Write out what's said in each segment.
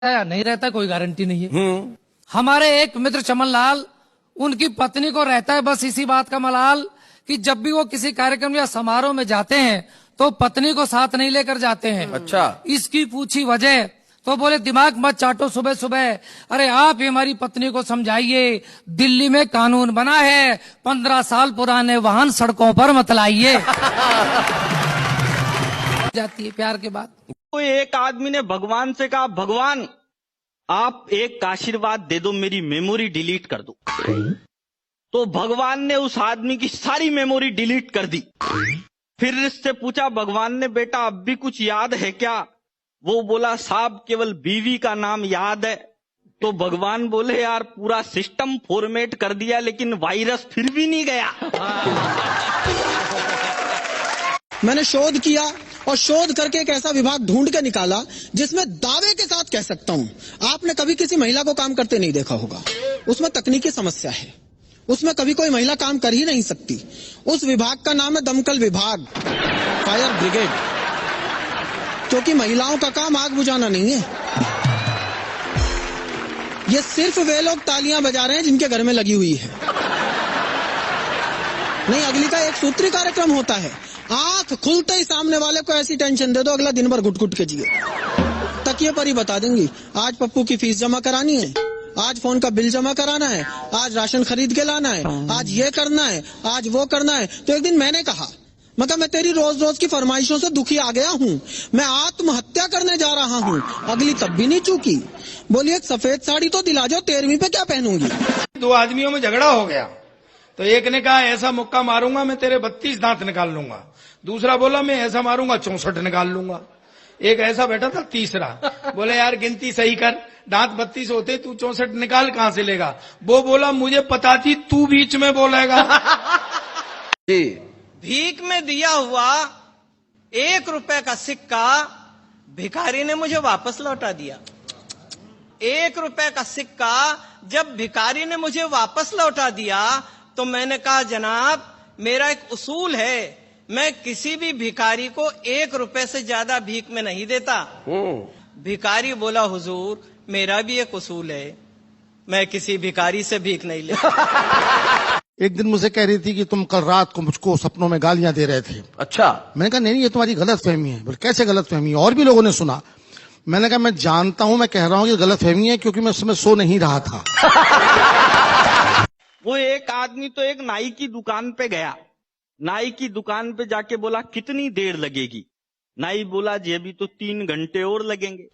या नहीं रहता कोई गारंटी नहीं है। हमारे एक मित्र चमन लाल, उनकी पत्नी को रहता है बस इसी बात का मलाल कि जब भी वो किसी कार्यक्रम या समारोह में जाते हैं तो पत्नी को साथ नहीं लेकर जाते हैं। अच्छा। इसकी पूछी वजह तो बोले दिमाग मत चाटो सुबह सुबह, अरे आप ही हमारी पत्नी को समझाइए, दिल्ली में कानून बना है 15 साल पुराने वाहन सड़कों पर मत लाइए। जाती है प्यार के बाद। तो एक आदमी ने भगवान से कहा, भगवान आप एक आशीर्वाद दे दो, मेरी मेमोरी डिलीट कर दो। तो भगवान ने उस आदमी की सारी मेमोरी डिलीट कर दी। फिर इससे पूछा भगवान ने, बेटा अब भी कुछ याद है क्या? वो बोला, साहब केवल बीवी का नाम याद है। तो भगवान बोले, यार पूरा सिस्टम फॉर्मेट कर दिया लेकिन वायरस फिर भी नहीं गया। मैंने शोध किया और शोध करके एक ऐसा विभाग ढूंढ के निकाला जिसमें दावे के साथ कह सकता हूं, आपने कभी किसी महिला को काम करते नहीं देखा होगा। उसमें तकनीकी समस्या है, उसमें कभी कोई महिला काम कर ही नहीं सकती। उस विभाग का नाम है दमकल विभाग, फायर ब्रिगेड, क्योंकि महिलाओं का काम आग बुझाना नहीं है। ये सिर्फ वे लोग तालियां बजा रहे हैं जिनके घर में लगी हुई है। नहीं, अगली का एक सूत्री कार्यक्रम होता है, आंख खुलते ही सामने वाले को ऐसी टेंशन दे दो अगला दिन भर घुट घुट के जिए। तकिए पर ही बता देंगी, आज पप्पू की फीस जमा करानी है, आज फोन का बिल जमा कराना है, आज राशन खरीद के लाना है, आज ये करना है, आज वो करना है। तो एक दिन मैंने कहा, मतलब मैं तेरी रोज रोज की फरमाइशों से दुखी आ गया हूँ, मैं आत्महत्या करने जा रहा हूँ। अगली तब भी नहीं चूकी, बोली एक सफेद साड़ी तो दिला जाओ, 13वीं पे क्या पहनूंगी। दो आदमियों में झगड़ा हो गया तो एक ने कहा ऐसा मुक्का मारूंगा मैं तेरे 32 दांत निकाल लूंगा, दूसरा बोला मैं ऐसा मारूंगा 64 निकाल लूंगा। एक ऐसा बैठा था तीसरा, बोले यार गिनती सही कर, दांत 32 होते तू 64 निकाल कहां से लेगा? वो बोला मुझे पता थी तू बीच में बोलेगा। भीख में दिया हुआ 1 रुपए का सिक्का भिखारी ने मुझे वापस लौटा दिया। 1 रुपए का सिक्का जब भिखारी ने मुझे वापस लौटा दिया तो मैंने कहा, जनाब मेरा एक उसूल है, मैं किसी भी भिखारी को 1 रुपए से ज्यादा भीख में नहीं देता। भिखारी बोला, हुजूर मेरा भी एक उसूल है, मैं किसी भिखारी से भीख नहीं लेता। एक दिन मुझे कह रही थी कि तुम कल रात को मुझको सपनों में गालियां दे रहे थे। अच्छा। मैंने कहा नहीं ये तुम्हारी गलत फहमी है। बोले कैसे गलत फहमी? और भी लोगों ने सुना। मैंने कहा मैं जानता हूं, मैं कह रहा हूं कि गलत फहमी है क्योंकि मैं उस समय सो नहीं रहा था। वो एक आदमी तो एक नाई की दुकान पे गया, नाई की दुकान पे जाके बोला कितनी देर लगेगी? नाई बोला जी अभी तो 3 घंटे और लगेंगे।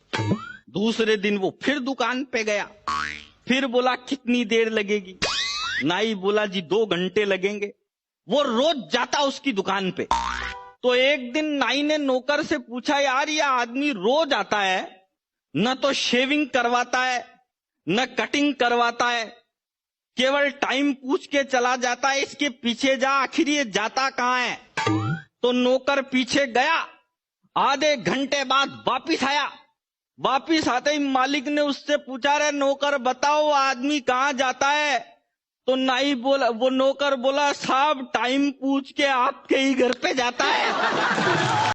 दूसरे दिन वो फिर दुकान पे गया, फिर बोला कितनी देर लगेगी? नाई बोला जी 2 घंटे लगेंगे। वो रोज जाता उसकी दुकान पे। तो एक दिन नाई ने नौकर से पूछा, यार ये आदमी रोज आता है, न तो शेविंग करवाता है न कटिंग करवाता है, केवल टाइम पूछ के चला जाता है, इसके पीछे जा, आखिर ये जाता कहाँ है? तो नौकर पीछे गया, आधे घंटे बाद वापिस आया। वापिस आते ही मालिक ने उससे पूछा, रे नौकर बताओ आदमी कहाँ जाता है? तो नाई बोला, वो नौकर बोला, साहब टाइम पूछ के आपके ही घर पे जाता है।